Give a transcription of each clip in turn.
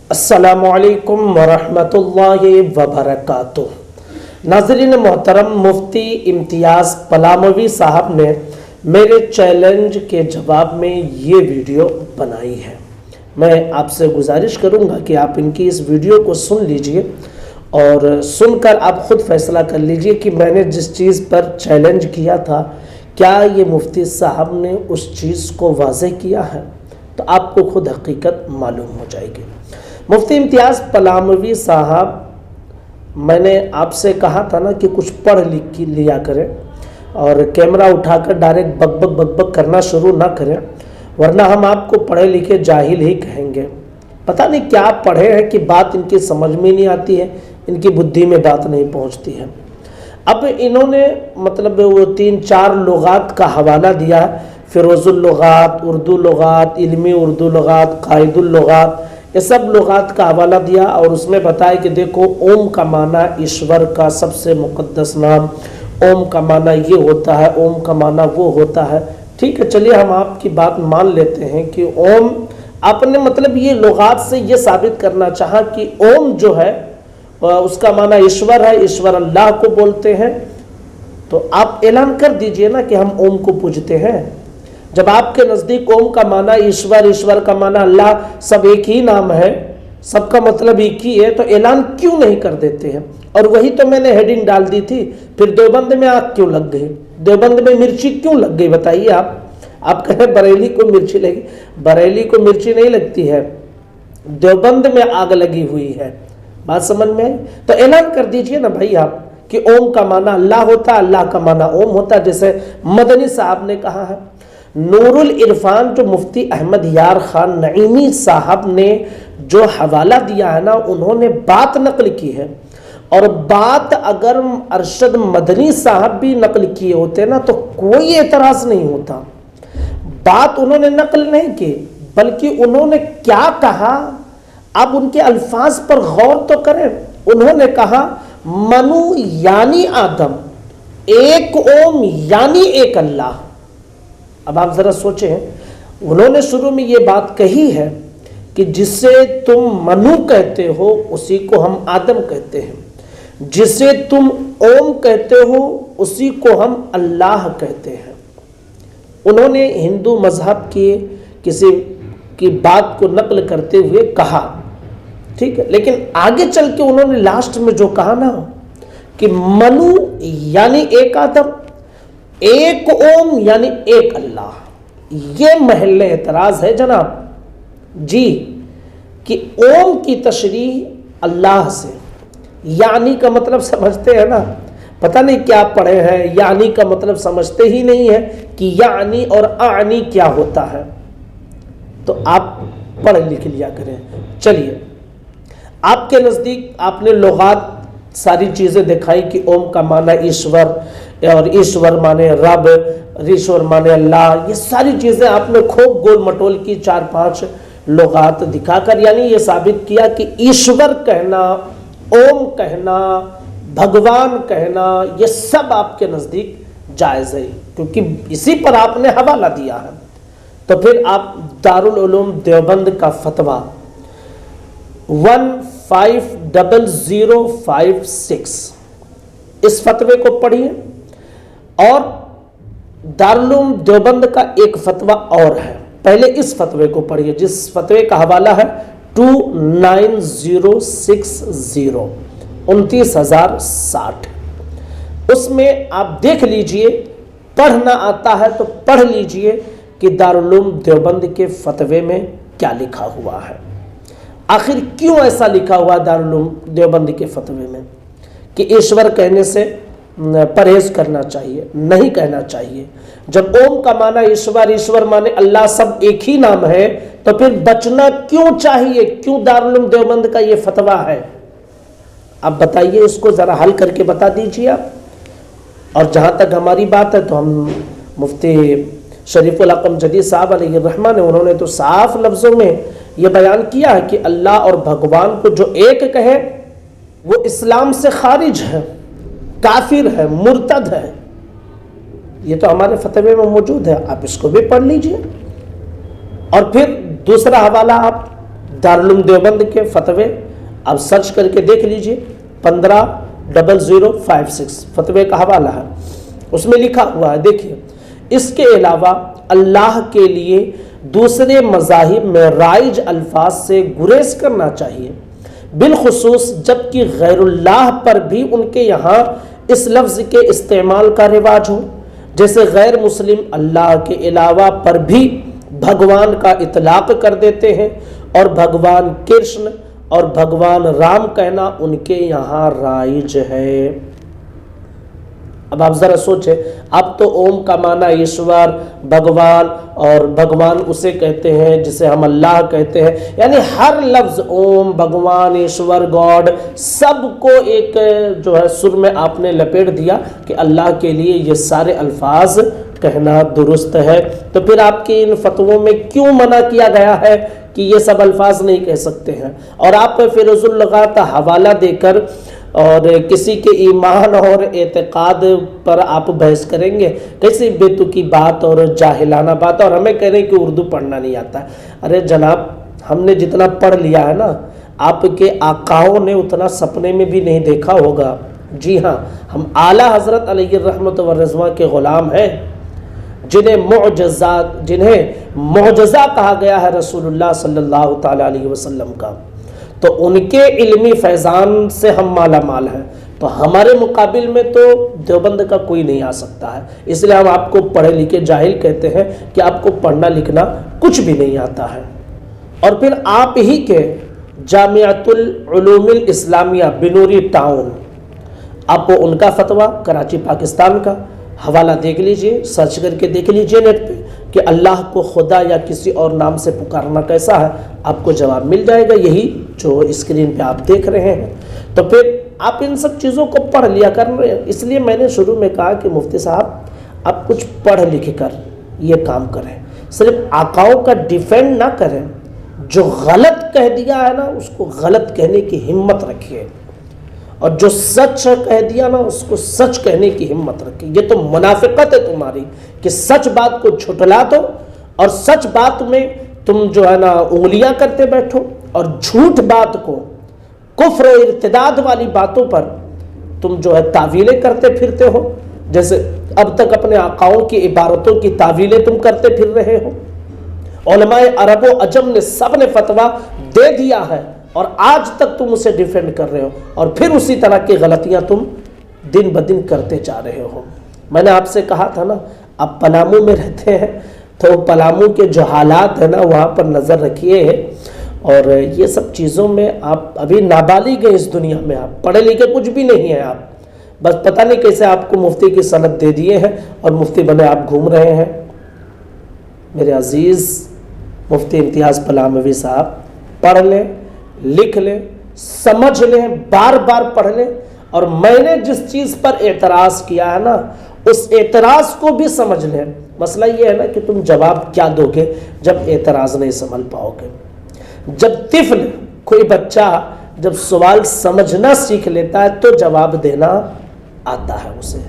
अस्सलामु अलैकुम वरहमतुल्लाहि वबरकातुह। नाज़रीन मोहतरम, मुफ्ती इम्तियाज़ पलामवी साहब ने मेरे चैलेंज के जवाब में ये वीडियो बनाई है। मैं आपसे गुजारिश करूँगा कि आप इनकी इस वीडियो को सुन लीजिए और सुनकर आप ख़ुद फैसला कर लीजिए कि मैंने जिस चीज़ पर चैलेंज किया था, क्या ये मुफ्ती साहब ने उस चीज़ को वाज़ेह किया है। तो आपको खुद हकीकत मालूम हो जाएगी। मुफ्ती इम्तियाज़ पलामवी साहब, मैंने आपसे कहा था ना कि कुछ पढ़ लिख लिया करें और कैमरा उठाकर डायरेक्ट बक करना शुरू ना करें, वरना हम आपको पढ़े लिखे जाहिल ही कहेंगे। पता नहीं क्या पढ़े हैं कि बात इनकी समझ में नहीं आती है, इनकी बुद्धि में बात नहीं पहुंचती है। अब इन्होंने मतलब वो 3-4 लुगात का हवाला दिया, फिरोजुल लुगात, उर्दू लुगात, इल्मी उर्दू लुगात, कायदुल लुगात, ये सब लुगात का हवाला दिया और उसमें बताया कि देखो, ओम का माना ईश्वर का सबसे मुक़द्दस नाम, ओम का माना ये होता है, ओम का माना वो होता है। ठीक है, चलिए हम आपकी बात मान लेते हैं कि ओम, आपने मतलब ये लुगात से ये साबित करना चाहा कि ओम जो है उसका माना ईश्वर है, ईश्वर अल्लाह को बोलते हैं। तो आप ऐलान कर दीजिए ना कि हम ओम को पूजते हैं। जब आपके नज़दीक ओम का माना ईश्वर, ईश्वर का माना अल्लाह, सब एक ही नाम है, सबका मतलब एक ही है, तो ऐलान क्यों नहीं कर देते हैं। और वही तो मैंने हेडिंग डाल दी थी। फिर देवबंद में आग क्यों लग गई, देवबंद में मिर्ची क्यों लग गई, बताइए आप कह रहे बरेली को मिर्ची लगी, बरेली को मिर्ची नहीं लगती है, देवबंद में आग लगी हुई है। बात समझ में आई? तो ऐलान कर दीजिए ना भाई आप कि ओम का माना अल्लाह होता है, अल्लाह का माना ओम होता है, जैसे मदनी साहब ने कहा है। नूरुल इरफान जो मुफ्ती अहमद यार खान नईमी साहब ने जो हवाला दिया है ना, उन्होंने बात नकल की है। और बात अगर अरशद मदनी साहब भी नकल किए होते ना तो कोई एतराज नहीं होता। बात उन्होंने नकल नहीं की, बल्कि उन्होंने क्या कहा, आप उनके अल्फाज पर गौर तो करें। उन्होंने कहा मनु यानी आदम, एक ओम यानी एक अल्लाह। अब आप जरा सोचें, उन्होंने शुरू में ये बात कही है कि जिसे तुम मनु कहते हो उसी को हम आदम कहते हैं, जिसे तुम ओम कहते हो उसी को हम अल्लाह कहते हैं। उन्होंने हिंदू मजहब की किसी की बात को नकल करते हुए कहा, ठीक है, लेकिन आगे चल के उन्होंने लास्ट में जो कहा ना कि मनु यानी एक आदम, एक ओम यानी एक अल्लाह, ये महल एतराज है जनाब जी, कि ओम की तशरीह अल्लाह से, यानी का मतलब समझते हैं ना, पता नहीं क्या पढ़े हैं, यानी का मतलब समझते ही नहीं है कि यानी और आनी क्या होता है। तो आप पढ़ लिख लिया करें। चलिए, आपके नज़दीक आपने लुगात सारी चीज़ें दिखाई कि ओम का माना ईश्वर और ईश्वर माने रब, ईश्वर माने अल्लाह, ये सारी चीज़ें आपने खूब गोल मटोल की 4-5 लुगात दिखाकर, यानी ये साबित किया कि ईश्वर कहना, ओम कहना, भगवान कहना, ये सब आपके नज़दीक जायज़ है, क्योंकि इसी पर आपने हवाला दिया है। तो फिर आप दारुल उलूम देवबंद का फतवा 150056, इस फतवे को पढ़िए। और दारुल उलूम देवबंद का एक फतवा और है, पहले इस फतवे को पढ़िए, जिस फतवे का हवाला है 29060 29060। उसमें आप देख लीजिए, पढ़ना आता है तो पढ़ लीजिए कि दारुल उलूम देवबंद के फतवे में क्या लिखा हुआ है। आखिर क्यों ऐसा लिखा हुआ दारुल उलूम देवबंद के फतवे में कि ईश्वर कहने से परहेज करना चाहिए, नहीं कहना चाहिए। जब ओम का माना ईश्वर, ईश्वर माने अल्लाह, सब एक ही नाम है, तो फिर बचना क्यों चाहिए, क्यों दारुल उलूम देवबंद का ये फतवा है। आप बताइए, इसको ज़रा हल करके बता दीजिए आप। और जहाँ तक हमारी बात है तो हम मुफ्ती शरीफुल अक़म जदीद साहब अलैहि रहमा ने, उन्होंने तो साफ लफ्ज़ों में ये बयान किया है कि अल्लाह और भगवान को जो एक कहे वो इस्लाम से खारिज है, काफिर है, मुर्तद है। ये तो हमारे फतवे में मौजूद है, आप इसको भी पढ़ लीजिए। और फिर दूसरा हवाला आप दारुल देवबंद के फतवे आप सर्च करके देख लीजिए, 150056 फतवे का हवाला है, उसमें लिखा हुआ है। देखिए, इसके अलावा अल्लाह के लिए दूसरे मज़ाहिब में राइज अल्फाज से गुरेज करना चाहिए, बिलखुसूस जबकि गैरुल्लाह पर भी उनके यहाँ इस लफ्ज़ के इस्तेमाल का रिवाज हो। जैसे गैर मुस्लिम अल्लाह के अलावा पर भी भगवान का इतलाक़ कर देते हैं और भगवान कृष्ण और भगवान राम कहना उनके यहाँ राइज है। अब आप ज़रा सोचें, अब तो ओम का माना ईश्वर, भगवान, और भगवान उसे कहते हैं जिसे हम अल्लाह कहते हैं, यानी हर लफ्ज़ ओम, भगवान, ईश्वर, गॉड, सबको एक जो है सुर में आपने लपेट दिया कि अल्लाह के लिए ये सारे अल्फाज कहना दुरुस्त है। तो फिर आपके इन फतवों में क्यों मना किया गया है कि ये सब अल्फाज नहीं कह सकते हैं? और आप फिरोजुल लग़ात हवाला देकर और किसी के ईमान और एतक़ाद पर आप बहस करेंगे, कैसी बेतुकी बात और जाहिलाना बात, और हमें कह रहे हैं कि उर्दू पढ़ना नहीं आता। अरे जनाब, हमने जितना पढ़ लिया है ना, आपके आकाओं ने उतना सपने में भी नहीं देखा होगा। जी हाँ, हम आला हज़रत अलैहिर्रहमत व रिज़वान के ग़ुलाम हैं, जिन्हें मुअज़्ज़ा कहा गया है रसूलुल्लाह सल्लल्लाहु तआला अलैहि वसल्लम का। तो उनके इल्मी फैज़ान से हम माला माल हैं, तो हमारे मुकाबिल में तो देवबंद का कोई नहीं आ सकता है। इसलिए हम आपको पढ़े लिखे जाहिल कहते हैं कि आपको पढ़ना लिखना कुछ भी नहीं आता है। और फिर आप ही के जामियातुल उलूमुल इस्लामिया बिनूरी टाउन, आप उनका फतवा कराची पाकिस्तान का हवाला देख लीजिए, सर्च करके देख लीजिए नेट पे कि अल्लाह को खुदा या किसी और नाम से पुकारना कैसा है, आपको जवाब मिल जाएगा, यही जो स्क्रीन पे आप देख रहे हैं। तो फिर आप इन सब चीज़ों को पढ़ लिया कर रहे हैं। इसलिए मैंने शुरू में कहा कि मुफ्ती साहब आप कुछ पढ़ लिख कर ये काम करें, सिर्फ आकाओं का डिफेंड ना करें, जो गलत कह दिया है ना उसको गलत कहने की हिम्मत रखिए, और जो सच कह दिया ना उसको सच कहने की हिम्मत रखिए। ये तो मुनाफिकत है तुम्हारी कि सच बात को झुठला दो और सच बात में तुम जो है ना उंगलियां करते बैठो, और झूठ बात को, कुफ्र और इर्तिदाद वाली बातों पर तुम जो है तावीलें करते फिरते हो। जैसे अब तक अपने आकाओं की इबारतों की तावीलें तुम करते फिर रहे हो। उलमाए अरब व अजम ने सब ने फतवा दे दिया है और आज तक तुम उसे डिफेंड कर रहे हो, और फिर उसी तरह की गलतियां तुम दिन ब दिन करते जा रहे हो। मैंने आपसे कहा था ना, आप पलामू में रहते हैं तो पलामू के जो हालात है ना वहाँ पर नज़र रखिए, और ये सब चीज़ों में आप अभी नाबालिग हैं। इस दुनिया में आप पढ़े लिखे कुछ भी नहीं हैं, आप बस पता नहीं कैसे आपको मुफ्ती की सनद दे दिए हैं और मुफ्ती बने आप घूम रहे हैं। मेरे अजीज़ मुफ्ती इम्तियाज़ पलामवी साहब, पढ़ लें, लिख लें, समझ लें, बार बार पढ़ लें, और मैंने जिस चीज़ पर एतराज़ किया है ना उस एतराज़ को भी समझ लें। मसला ये है ना कि तुम जवाब क्या दोगे जब एतराज़ नहीं समझ पाओगे। जब तिफल कोई बच्चा जब सवाल समझना सीख लेता है तो जवाब देना आता है उसे।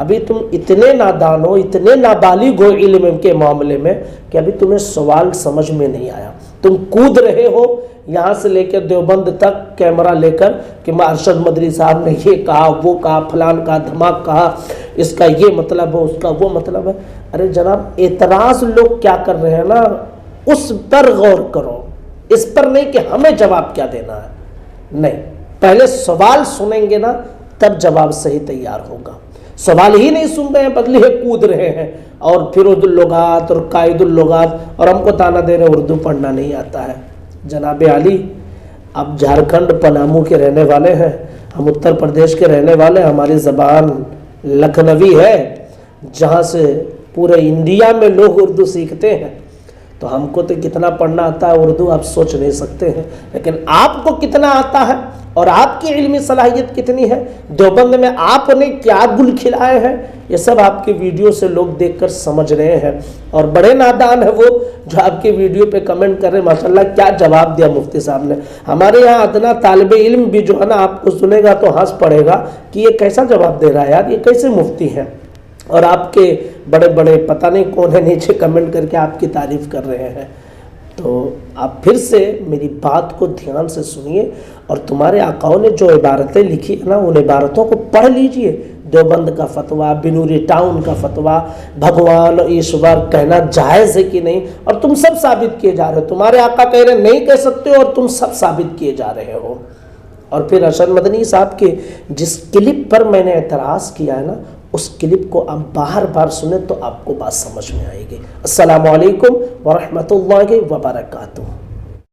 अभी तुम इतने नादान हो, इतने नाबालिग हो इल्म के मामले में कि अभी तुम्हें सवाल समझ में नहीं आया। तुम कूद रहे हो यहाँ से लेकर देवबंद तक कैमरा लेकर कि अरशद मदरी साहब ने ये कहा, वो कहा, फलान का धमाक कहा, इसका ये मतलब है, उसका वो मतलब है। अरे जनाब, एतराज़ लोग क्या कर रहे हैं ना उस पर गौर करो, इस पर नहीं कि हमें जवाब क्या देना है। नहीं, पहले सवाल सुनेंगे ना तब जवाब सही तैयार होगा। सवाल ही नहीं सुन रहे हैं, बदले कूद रहे हैं, और फिर उर्दू लुगात और कायदुल लुगात, और हमको ताना दे रहे उर्दू पढ़ना नहीं आता है। जनाब आली, आप झारखंड पलामू के रहने वाले हैं, हम उत्तर प्रदेश के रहने वाले, हमारी ज़बान लखनवी है जहाँ से पूरे इंडिया में लोग उर्दू सीखते हैं। तो हमको तो कितना पढ़ना आता है उर्दू आप सोच नहीं सकते हैं, लेकिन आपको कितना आता है और आपकी इल्मी सलाहियत कितनी है, देवबंद में आपने क्या गुल खिलाए हैं, ये सब आपके वीडियो से लोग देखकर समझ रहे हैं। और बड़े नादान है वो जो आपके वीडियो पे कमेंट कर रहे हैं, माशाल्लाह क्या जवाब दिया मुफ्ती साहब ने। हमारे यहाँ अदना तालिबे इल्म भी जो है ना आपको सुनेगा तो हंस पड़ेगा कि ये कैसा जवाब दे रहा है यार, ये कैसे मुफ्ती हैं। और आपके बड़े बड़े पता नहीं कौन है नीचे कमेंट करके आपकी तारीफ़ कर रहे हैं। تو آپ پھر سے میری بات کو دھیان سے سنیے اور تمہارے آقاؤں نے جو عبارتیں لکھی ہیں نا ان عبارتوں کو پڑھ لیجئے. دیوبند کا فتویٰ، بنوری ٹاؤن کا فتویٰ، بھگوان ایشور کہنا جائز ہے کہ نہیں، اور تم سب ثابت کیے جا رہے ہو. تمہارے آقا کہہ رہے نہیں کہہ سکتے ہو اور تم سب ثابت کیے جا رہے ہو. اور پھر ارشد مدنی صاحب کے جس کلپ پر میں نے اعتراض کیا ہے نا اس کلپ کو آپ بار بار سنیں تو آپ کو بات سمجھ میں آئے گی. السلام علیکم ورحمۃ اللہ وبرکاتہ.